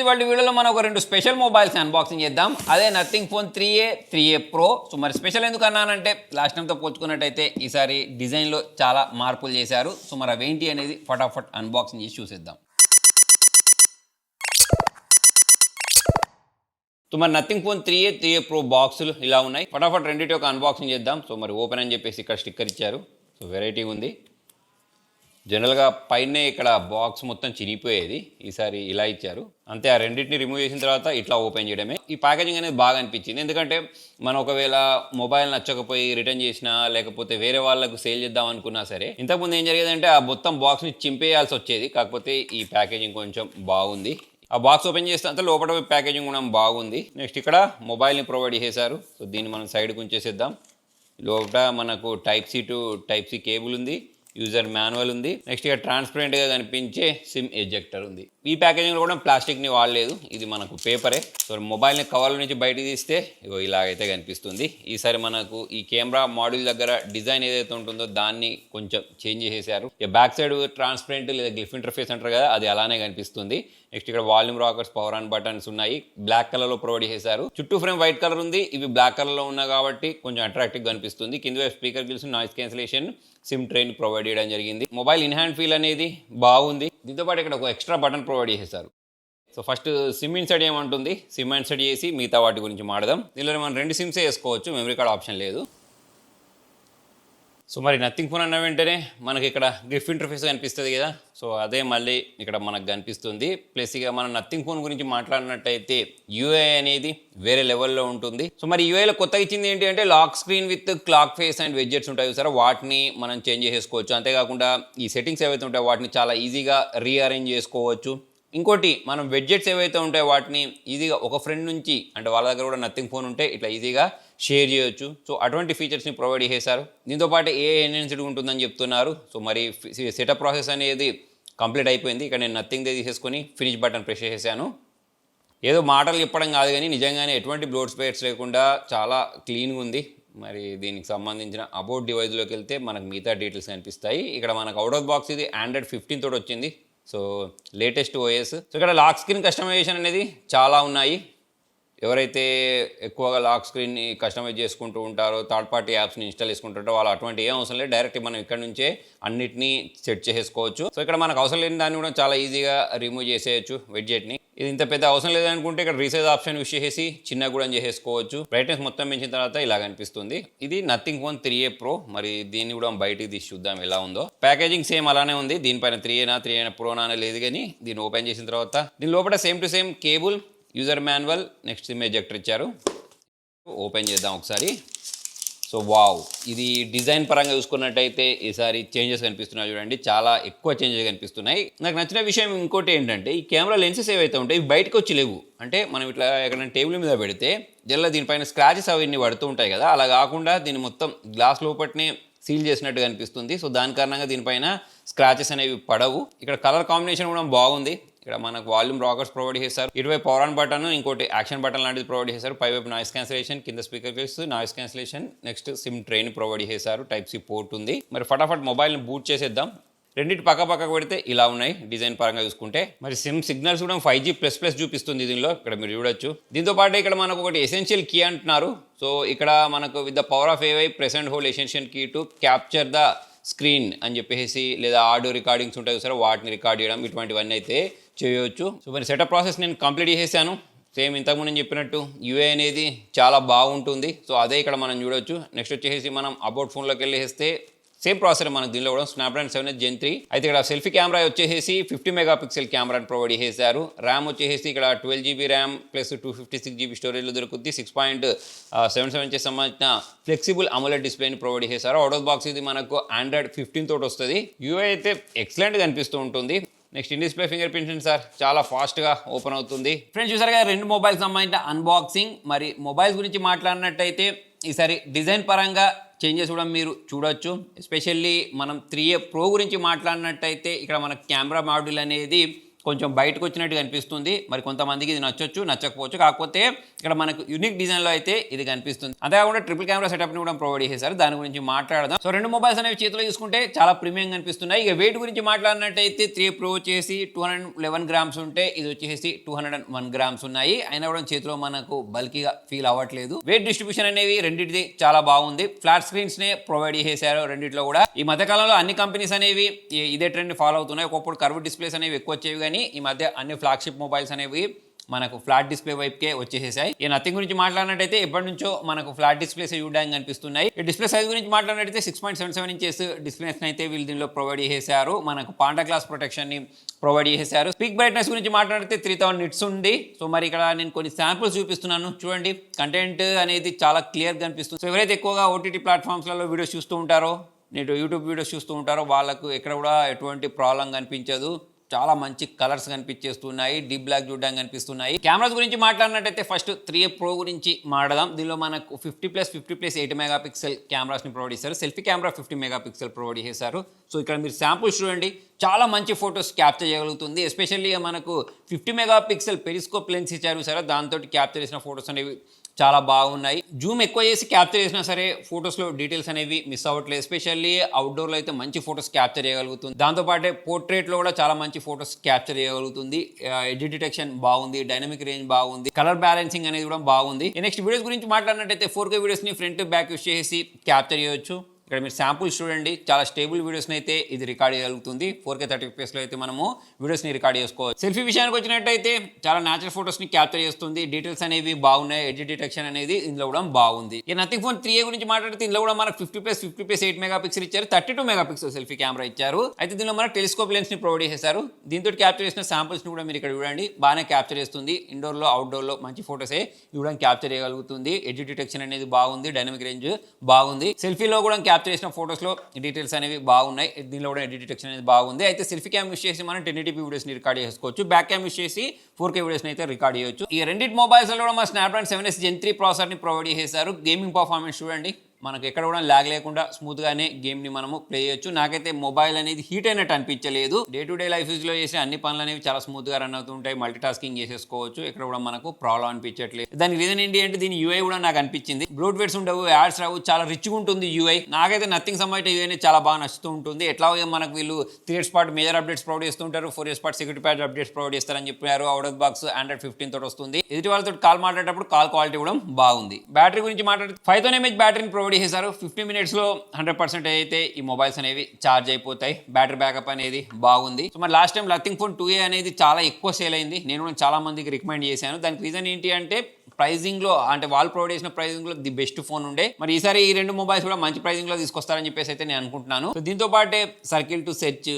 ఇవాళ వీడియోలో మనం ఒక రెండు స్పెషల్ మొబైల్స్ అన్బాక్సింగ్ చేద్దాం. అదే nothing phone 3A pro. So మరి స్పెషల్ ఎందుకు అన్నానంటే లాస్ట్ టైంతో పోల్చుకున్నట్టయితే ఈసారి డిజైన్లో చాలా మార్పులు చేశారు. సో మరి అవేంటి అనేది ఫటాఫట్ అన్బాక్సింగ్ చేసి చూసేద్దాం. సో మరి నథింగ్ ఫోన్ 3A ప్రో బాక్సులు ఇలా ఉన్నాయి. ఫటాఫట్ రెండింటి ఒక అన్బాక్సింగ్ చేద్దాం. సో మరి ఓపెన్ అని చెప్పేసి ఇక్కడ స్టిక్కర్ ఇచ్చారు. సో వెరైటీ ఉంది. జనరల్గా పైనే ఇక్కడ బాక్స్ మొత్తం చినిగిపోయేది, ఈసారి ఇలా ఇచ్చారు. అంతే, ఆ రెండింటిని రిమూవ్ చేసిన తర్వాత ఇట్లా ఓపెన్ చేయడమే. ఈ ప్యాకేజింగ్ అనేది బాగా అనిపించింది, ఎందుకంటే మనం ఒకవేళ మొబైల్ నచ్చకపోయి రిటర్న్ చేసినా లేకపోతే వేరే వాళ్ళకు సేల్ చేద్దాం అనుకున్నా సరే ఇంతకుముందు ఏం జరిగేదంటే ఆ మొత్తం బాక్స్ని చింపేయాల్సి వచ్చేది. కాకపోతే ఈ ప్యాకేజింగ్ కొంచెం బాగుంది. ఆ బాక్స్ ఓపెన్ చేస్తే అంతా లోపల ప్యాకేజింగ్ కూడా బాగుంది. నెక్స్ట్ ఇక్కడ మొబైల్ని ప్రొవైడ్ చేశారు. సో దీన్ని మనం సైడ్కి ఉంచేసేద్దాం. లోపల మనకు టైప్-C టు టైప్-C కేబుల్ ఉంది, యూజర్ మాన్యువల్ ఉంది. నెక్స్ట్ ఇక ట్రాన్స్పరెంట్గా కనిపించే సిమ్ ఎజెక్టర్ ఉంది. ఈ ప్యాకేజింగ్లో కూడా ప్లాస్టిక్ని వాడలేదు, ఇది మనకు పేపరే. సో మొబైల్ని కవర్ల నుంచి బయటకు తీస్తే ఇగో ఇలాగైతే కనిపిస్తుంది. ఈసారి మనకు ఈ కెమెరా మాడ్యూల్ దగ్గర డిజైన్ ఏదైతే ఉంటుందో దాన్ని కొంచెం చేంజ్ చేసేసారు. ఇక బ్యాక్ సైడ్ ట్రాన్స్పరెంట్ లేదా గ్లిఫ్ ఇంటర్ఫేస్ అంటారు కదా, అది అలానే కనిపిస్తుంది. నెక్స్ట్ ఇక్కడ volume rockers, power on buttons ఉన్నాయి, బ్లాక్ కలర్లో ప్రొవైడ్ చేశారు. చుట్టూ ఫ్రేమ్ వైట్ కలర్ ఉంది, ఇవి బ్లాక్ కలర్లో ఉన్నాయి కాబట్టి కొంచెం అట్రాక్టివ్గా కనిపిస్తుంది. కింద వైపు speaker gills, noise cancellation, SIM train provide చేయడం జరిగింది. మొబైల్ ఇన్ హ్యాండ్ ఫీల్ అనేది బాగుంది. దీంతో పాటు ఇక్కడ ఒక ఎక్స్ట్రా బటన్ ప్రొవైడ్ చేశారు. సో ఫస్ట్ సిమ్ ఇన్సర్ట్ ఏమంటుంది, సిమ్ ఇన్సర్ట్ చేసి మిగతా వాటి గురించి మాడదాం. దీనిలో మనం 2 సిమ్సే వేసుకోవచ్చు, మెమరీ కార్డ్ ఆప్షన్ లేదు. సో మరి నథింగ్ ఫోన్ అన్న వెంటనే మనకి ఇక్కడ గ్రిఫ్ ఇంటర్ఫేస్ కనిపిస్తుంది కదా, సో అదే మళ్ళీ ఇక్కడ మనకు కనిపిస్తుంది. ప్లస్ ఇక మనం నథింగ్ ఫోన్ గురించి మాట్లాడినట్టయితే యూఐ అనేది వేరే లెవెల్లో ఉంటుంది. సో మరి యూఐలో కొత్తగా ఇచ్చింది ఏంటి అంటే lock screen with clock face and widgets ఉంటాయి సార్, వాటిని మనం చేంజ్ చేసుకోవచ్చు. అంతేకాకుండా ఈ సెట్టింగ్స్ ఏవైతే ఉంటాయో వాటిని చాలా ఈజీగా రీఅరేంజ్ చేసుకోవచ్చు. ఇంకోటి, మనం వెడ్జెట్స్ ఏవైతే ఉంటాయో వాటిని ఈజీగా ఒక ఫ్రెండ్ నుంచి, అంటే వాళ్ళ దగ్గర కూడా నథింగ్ ఫోన్ ఉంటే ఇట్లా ఈజీగా షేర్ చేయొచ్చు. సో అటువంటి ఫీచర్స్ని ప్రొవైడ్ చేశారు. దీంతోపాటు ఎన్హాన్స్డ్ ఉంటుందని చెప్తున్నారు. సో మరి సెటప్ ప్రాసెస్ అనేది కంప్లీట్ అయిపోయింది. ఇక్కడ నేను నథింగ్ తీసేసుకొని ఫినిష్ బటన్ ప్రెస్ చేశాను. ఏదో మాటలు చెప్పడం కాదు కానీ నిజంగానే ఎటువంటి బ్లోడ్ స్పేర్స్ లేకుండా చాలా క్లీన్గా ఉంది. మరి దీనికి సంబంధించిన అబౌట్ డివైస్లోకి వెళ్తే మనకు మిగతా డీటెయిల్స్ కనిపిస్తాయి. ఇక్కడ మనకు అవుట్ ఆఫ్ బాక్స్ ఇది Android 15 తోటి వచ్చింది. So latest OS. సో ఇక్కడ లాక్ స్క్రీన్ కస్టమైజేషన్ అనేది చాలా ఉన్నాయి. ఎవరైతే ఎక్కువగా లాక్ స్క్రీన్ని కస్టమైజ్ చేసుకుంటూ ఉంటారో, థర్డ్ పార్టీ యాప్స్ని ఇన్స్టాల్ చేసుకుంటుంటారో వాళ్ళు అటువంటి ఏం అవసరం లేదు, డైరెక్ట్ మనం ఇక్కడ నుంచే అన్నిటినీ సెట్ చేసుకోవచ్చు. సో ఇక్కడ మనకు అవసరం లేని దాన్ని కూడా చాలా ఈజీగా రిమూవ్ చేసేయచ్చు వెడ్జెట్ని. ఇది ఇంత పెద్ద అవసరం లేదనుకుంటే ఇక్కడ రీసైజ్ ఆప్షన్ యూస్ చేసి చిన్నగా కూడా చేసేసుకోవచ్చు. బ్రైట్నెస్ మొత్తం పెంచిన తర్వాత ఇలా కనిపిస్తుంది. ఇది నథింగ్ ఫోన్ 3A ప్రో. మరి దీన్ని కూడా బయటికి తీసి చూద్దాం ఎలా ఉందో. ప్యాకేజింగ్ సేమ్ అలానే ఉంది. దీనిపైన 3A ప్రోనా అనే లేదు, కానీ దీన్ని ఓపెన్ చేసిన తర్వాత దీని లోపల same to same cable, user manual, next SIM ejector ఇచ్చారు. ఓపెన్ చేద్దాం ఒకసారి. సో వావ్, ఇది డిజైన్ పరంగా చూసుకున్నట్టయితే ఈసారి చేంజెస్ కనిపిస్తున్నాయి చూడండి, చాలా ఎక్కువ చేంజెస్ కనిపిస్తున్నాయి. నాకు నచ్చిన విషయం ఇంకోటి ఏంటంటే ఈ కెమెరా లెన్సెస్ ఏవైతే ఉంటాయి ఇవి బయటకు వచ్చి లేవు. అంటే మనం ఇట్లా ఎక్కడైనా టేబుల్ మీద పెడితే జల్ల దీనిపైన స్క్రాచెస్ అవన్నీ పడుతూ ఉంటాయి కదా, అలా కాకుండా దీన్ని మొత్తం గ్లాస్ లోపట్నే సీల్ చేసినట్టు కనిపిస్తుంది. సో దాని కారణంగా దీనిపైన స్క్రాచెస్ అనేవి పడవు. ఇక్కడ కలర్ కాంబినేషన్ కూడా బాగుంది. ఇక్కడ మనకు వాల్యూమ్ రాకర్స్ ప్రొవైడ్ చేశారు, ఇటువైపు పవర్ ఆన్ బటన్, ఇంకోటి యాక్షన్ బటన్ లాంటిది ప్రొవైడ్ చేశారు. పైవైపు నాయిస్ క్యాన్సిలేషన్, కింద speaker case, noise cancellation, next SIM train provide చేశారు. టైప్-C పోర్ట్ ఉంది. మరి ఫటాఫట్ మొబైల్ని బూట్ చేసేద్దాం. రెండింటి పక్కకు పెడితే ఇలా ఉన్నాయి డిజైన్ పరంగా చూసుకుంటే. మరి సిమ్ సిగ్నల్స్ కూడా 5G++ చూపిస్తుంది దీనిలో, ఇక్కడ మీరు చూడొచ్చు. దీంతో పాటు ఇక్కడ మనకు ఒకటి ఎసెన్షియల్ కీ అంటున్నారు. సో ఇక్కడ మనకు with the power of AI press and hold essential key to capture the screen అని చెప్పేసి, లేదా ఆడియో రికార్డింగ్స్ ఉంటాయి సార్ వాటిని రికార్డ్ చేయడం, ఇటువంటివన్నీ అయితే చేయవచ్చు. సో మరి సెటప్ ప్రాసెస్ నేను కంప్లీట్ చేసేసాను. సేమ్ ఇంతకుముందు నేను చెప్పినట్టు యూఐ అనేది చాలా బాగుంటుంది. సో అదే ఇక్కడ మనం చూడొచ్చు. నెక్స్ట్ వచ్చేసి మనం అబౌట్ ఫోన్లోకి వెళ్ళేస్తే సేమ్ ప్రాసెసర్ మనకు దీనిలో కూడా స్నాప్డ్రాగన్ 7 Gen 3. అయితే ఇక్కడ సెల్ఫీ కెమెరా వచ్చేసి 50 మెగాపిక్సెల్ కెమెరాని ప్రొవైడ్ చేశారు. ర్యామ్ వచ్చేసి ఇక్కడ 12GB ర్యామ్ ప్లస్ 256GB స్టోరేజ్లో దొరుకుతుంది. 6.77 ఇంచెస్ సంబంధించిన ఫ్లెక్సిబుల్ AMOLED డిస్ప్లేని ప్రొవైడ్ చేశారు. అవుట్ ఆఫ్ బాక్స్ ఇది మనకు Android 15 తోటి వస్తుంది. యూఐ అయితే ఎక్సలెంట్గా అనిపిస్తూ ఉంటుంది. Next in display finger print censor చాలా ఫాస్ట్గా ఓపెన్ అవుతుంది. ఫ్రెండ్స్ చూసారుగా రెండు మొబైల్స్ సంబంధించిన అన్బాక్సింగ్. మరి మొబైల్స్ గురించి మాట్లాడినట్టయితే ఈసారి డిజైన్ పరంగా చేంజెస్ కూడా మీరు చూడొచ్చు. ఎస్పెషల్లీ మనం 3A ప్రో గురించి మాట్లాడినట్టయితే ఇక్కడ మన కెమెరా మాడ్యూల్ అనేది కొంచెం బయటకు వచ్చినట్టు కనిపిస్తుంది. మరి కొంతమందికి ఇది నచ్చొచ్చు, నచ్చకపోవచ్చు. కాకపోతే ఇక్కడ మనకు యూనిక్ డిజైన్లో అయితే ఇది కనిపిస్తుంది. అంతేకాకుండా ట్రిపుల్ కెమెరా సెటప్ని కూడా ప్రొవైడ్ చేశారు. దాని గురించి మాట్లాడదాం. సో రెండు మొబైల్స్ అనేవి చేతిలో చూసుకుంటే చాలా ప్రీమియం కనిపిస్తున్నాయి. ఇక వెయిట్ గురించి మాట్లాడినట్టయితే 3 Pro వచ్చేసి 211 గ్రామ్స్ ఉంటే ఇది వచ్చేసి 201 గ్రామ్స్ ఉన్నాయి. అయినా కూడా చేతిలో మనకు బల్కీగా ఫీల్ అవ్వట్లేదు. వెయిట్ డిస్ట్రిబ్యూషన్ అనేవి రెండింటిది చాలా బాగుంది. ఫ్లాట్ స్క్రీన్స్ నే ప్రొవైడ్ చేశారు రెండిట్లో కూడా. ఈ మధ్య కాలంలో అన్ని కంపెనీస్ అనేవి ఇదే ట్రెండ్ ఫాలో అవుతున్నాయి. ఒకప్పుడు కర్వ్ డిస్ప్లేస్ అనేవి ఎక్కువ వచ్చేవి, కానీ ఈ మధ్య అన్ని ఫ్లాగ్షిప్ మొబైల్స్ అనేవి మనకు ఫ్లాట్ డిస్ప్లే వైపుకే వచ్చేసేసాయి. ఈ నథింగ్ గురించి మాట్లాడినట్టయితే ఎప్పటి నుంచో మనకు ఫ్లాట్ డిస్ప్లేస్ చూడడానికి కనిపిస్తున్నాయి. ఈ డిస్ప్లే సైజ్ గురించి మాట్లాడినట్టయితే 6.77 ఇంచెస్ డిస్ప్లేస్ అయితే వీళ్ళు దీనిలో ప్రొవైడ్ చేశారు. మనకు పాండా గ్లాస్ ప్రొటెక్షన్ ని ప్రొవైడ్ చేశారు. స్పీక్ బ్రైట్నెస్ గురించి మాట్లాడితే 3000 నిట్స్ ఉంది. సో మరి ఇక్కడ నేను కొన్ని శాంపుల్స్ చూపిస్తున్నాను చూడండి. కంటెంట్ అనేది చాలా క్లియర్ గా కనిపిస్తుంది. సో ఎవరైతే ఎక్కువగా ఓటీటీ ప్లాట్ఫామ్స్లలో వీడియోస్ చూస్తూ ఉంటారో, నేను యూట్యూబ్ వీడియోస్ చూస్తూ ఉంటారో వాళ్ళకు ఎక్కడ కూడా ఎటువంటి ప్రాబ్లం కనిపించదు. చాలా మంచి కలర్స్ కనిపించేస్తున్నాయి. డీప్ బ్లాక్ చూడడానికి కనిపిస్తున్నాయి. కెమెరాస్ గురించి మాట్లాడినట్టయితే ఫస్ట్ 3A Pro గురించి మాట్లాడదాం. దీనిలో మనకు 50+50+8 మెగాపిక్సెల్ కెమెరాస్ని ప్రొవైడ్ చేశారు. సెల్ఫీ కెమెరా 50 మెగాపిక్సెల్ ప్రొవైడ్ చేశారు. సో ఇక్కడ మీరు శాంపుల్స్ చూడండి, చాలా మంచి ఫొటోస్ క్యాప్చర్ చేయగలుగుతుంది. ఎస్పెషల్లీ మనకు 50 మెగాపిక్సెల్ పెరిస్కోప్ లెన్స్ ఇచ్చారు సరే, దాంతో క్యాప్చర్ చేసిన ఫొటోస్ అనేవి చాలా బాగున్నాయి. జూమ్ ఎక్కువ చేసి క్యాప్చర్ చేసినా సరే ఫొటోస్లో డీటెయిల్స్ అనేవి మిస్ అవ్వట్లేదు. ఎస్పెషల్లీ అవుట్డోర్లో అయితే మంచి ఫొటోస్ క్యాప్చర్ చేయగలుగుతుంది. దాంతోపాటే పోర్ట్రేట్లో కూడా చాలా మంచి ఫొటోస్ క్యాప్చర్ చేయగలుగుతుంది. ఎడ్జ్ డిటెక్షన్ బాగుంది, డైనమిక్ రేంజ్ బాగుంది, కలర్ బ్యాలెన్సింగ్ అనేది కూడా బాగుంది. నెక్స్ట్ వీడియోస్ గురించి మాట్లాడినట్టయితే 4K వీడియోస్ని ఫ్రంట్ బ్యాక్ యూస్ చేసి క్యాప్చర్ చేయొచ్చు. ఇక్కడ మీరు శాంపుల్స్ చూడండి, చాలా స్టేబుల్ వీడియోస్ని అయితే ఇది రికార్డ్ చేయగలుగుతుంది. 4K 30 fps అయితే మనము వీడియోస్ని రికార్డ్ చేసుకోవచ్చు. సెల్ఫీ విషయానికి వచ్చినట్టయితే చాలా న్యాచురల్ ఫొటోస్ని క్యాప్చర్ చేస్తుంది. డీటెయిల్స్ అనేవి బాగున్నాయి. ఎడ్జ్ డిటెక్షన్ అనేది ఇందులో కూడా బాగుంది. ఈ నథింగ్ ఫోన్ 3A గురించి మాట్లాడితే ఇందులో కూడా మనకు 50+50+8 మెగాపిక్సెల్ ఇచ్చారు. 32 మెగాపిక్సెల్ సెల్ఫీ కెమెరా ఇచ్చారు. అయితే దీనిలో మనకు టెలిస్కోప్ లెన్స్ని ప్రొవైడ్ చేశారు. దీంతో క్యాప్చర్ చేసిన శాంపుల్స్ని కూడా మీరు ఇక్కడ చూడండి, బాగానే క్యాప్చర్ చేస్తుంది. ఇండోర్లో అవుట్డోర్లో మంచి ఫొటోసే ఇవ్వడానికి క్యాప్చర్ చేయగలుగుతుంది. ఎడ్జ్ డిటెక్షన్ అనేది బాగుంది, డైనమిక్ రేంజ్ బాగుంది. సెల్ఫీలో కూడా క్యాప్చర్ చేసిన ఫొటోస్లో డీటెయిల్స్ అనేవి బాగున్నాయి. దీనిలో కూడా ఎడ్జ్ డిటెక్షన్ అనేది బాగుంది. అయితే సెల్ఫీ క్యామ్ యూస్ చేసి మనం 1080p వీడియోస్ని రికార్డ్ చేసుకోవచ్చు. బ్యాక్ క్యామ్ యూస్ చేసి 4K వీడియోస్ని అయితే రికార్డ్ చేయొచ్చు. ఈ రెండింటి మొబైల్స్లో కూడా మన స్నాప్డ్రాగన్ 7S Gen 3 ప్రాసెసర్ని ప్రొవైడ్ చేశారు. గేమింగ్ పర్ఫార్మెన్స్ చూడండి, మనకు ఎక్కడ కూడా ల్యాగ్ లేకుండా స్మూత్గానే గేమ్ని మనము ప్లే చేయొచ్చు. నాకైతే మొబైల్ అనేది హీట్ అయినట్టు అనిపించలేదు. డే టు డే లైఫ్ యూజ్లో చేసే అన్ని పనులు అనేవి చాలా స్మూత్గా రన్ అవుతుంటాయి. మల్టీ టాస్కింగ్ చేసేసుకోవచ్చు. ఇక్కడ కూడా మనకు ప్రాబ్లం అనిపించట్లేదు. దానికి రీజన్ ఏంటి అంటే దీని యూఐ కూడా నాకు అనిపించింది. బ్లూట్వేర్స్ ఉండవు, యాడ్స్ రావు, చాలా రిచ్గా ఉంటుంది యూఐ. నాకైతే నథింగ్ సంబంధించిన యూఐ అనేది చాలా బాగా నచ్చుతూ ఉంటుంది. ఎట్లాగే మనకు వీళ్ళు 3 స్పాట్ మేజర్ అప్డేట్స్ ప్రొవైడ్ చేస్తుంటారు, 4 spot security patch updates provide చేస్తారని చెప్పారు. అవుట్ ఆఫ్ బాక్స్ Android 15 తోటి వస్తుంది. ఎదుటి వాళ్ళతో కాల్ మాట్లాడేటప్పుడు కాల్ క్వాలిటీ కూడా బాగుంది. బ్యాటరీ గురించి మాట్లాడితే 5000 mAh బ్యాటరీని ప్రొవైడ్ చేశారు. 15 minutesలో 100% అయితే ఈ మొబైల్స్ అనేవి ఛార్జ్ అయిపోతాయి. బ్యాటరీ బ్యాకప్ అనేది బాగుంది. సో మరి last time nothing phone 2A అనేది చాలా ఎక్కువ సేల్ అయింది. నేను కూడా చాలా మందికి రికమెండ్ చేశాను. దానికి రీజన్ ఏంటి అంటే ప్రైజింగ్లో, అంటే వాళ్ళు ప్రొవైడ్ చేసిన ప్రైజింగ్లో ది బెస్ట్ ఫోన్ ఉండే. మరి ఈసారి ఈ రెండు మొబైల్స్ కూడా మంచి ప్రైజింగ్లో తీసుకొస్తారని చెప్పేసి అయితే నేను అనుకుంటున్నాను. సో దీంతో పాటే సర్కిల్ టు సెర్చ్,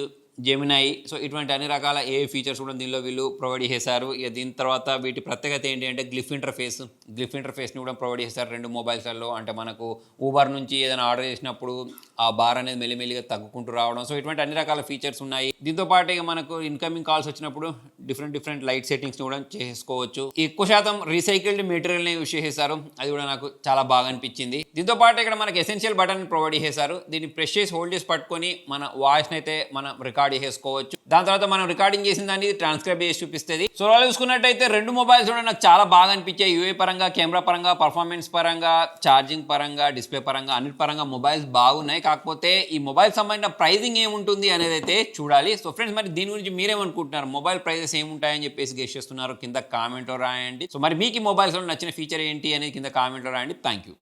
జెమినాయి, సో ఇటువంటి అన్ని రకాల ఏ ఫీచర్స్ కూడా దీనిలో వీళ్ళు ప్రొవైడ్ చేశారు. ఇక దీని తర్వాత వీటి ప్రత్యేకత ఏంటి అంటే గ్లిఫ్ ఇంటర్ఫేస్ని కూడా ప్రొవైడ్ చేశారు రెండు మొబైల్స్లలో. అంటే మనకు ఊబర్ నుంచి ఏదైనా ఆర్డర్ చేసినప్పుడు ఆ బార్ అనేది మెల్లిమెల్లిగా తగ్గుకుంటూ రావడం, సో ఇటువంటి అన్ని రకాల ఫీచర్స్ ఉన్నాయి. దీంతో పాటు ఇక మనకు ఇన్కమింగ్ కాల్స్ వచ్చినప్పుడు డిఫరెంట్ లైట్ సెట్టింగ్స్ కూడా చేసుకోవచ్చు. ఎక్కువ శాతం రీసైకిల్డ్ మెటీరియల్ని యూస్ చేసేసారు, అది కూడా నాకు చాలా బాగా అనిపించింది. దీంతో పాటు ఇక్కడ మనకు ఎసెన్షియల్ బటన్ ప్రొవైడ్ చేశారు. దీన్ని ప్రెస్ చేసి హోల్డ్ చేసి పట్టుకొని మన వాయిస్ని అయితే మనం రికార్డ్ చేసుకోవచ్చు. దాని తర్వాత మనం రికార్డింగ్ చేసిన దాన్ని ట్రాన్స్క్రైబ్ చేసి చూపిస్తుంది. సో అలా చూసుకున్నట్టయితే రెండు మొబైల్స్ కూడా నాకు చాలా బాగా అనిపించాయి. యూఏ పరంగా, కెమెరా పరంగా, పర్ఫార్మెన్స్ పరంగా, ఛార్జింగ్ పరంగా, డిస్ప్లే పరంగా, అన్నిటి పరంగా మొబైల్స్ బాగున్నాయి. కాకపోతే ఈ మొబైల్ సంబంధించిన ప్రైజింగ్ ఏముంటుంది అనేది అయితే చూడాలి. సో ఫ్రెండ్స్, మరి దీని గురించి మీరేమనుకుంటున్నారు? మొబైల్ ప్రైజెస్ ఏముంటాయని చెప్పేసి గెస్ చేస్తున్నారు? కింద కామెంట్లో రాయండి. సో మరి మీకు ఈ మొబైల్స్లో నచ్చిన ఫీచర్ ఏంటి అనేది కింద కామెంట్లో రాయండి. Thank you.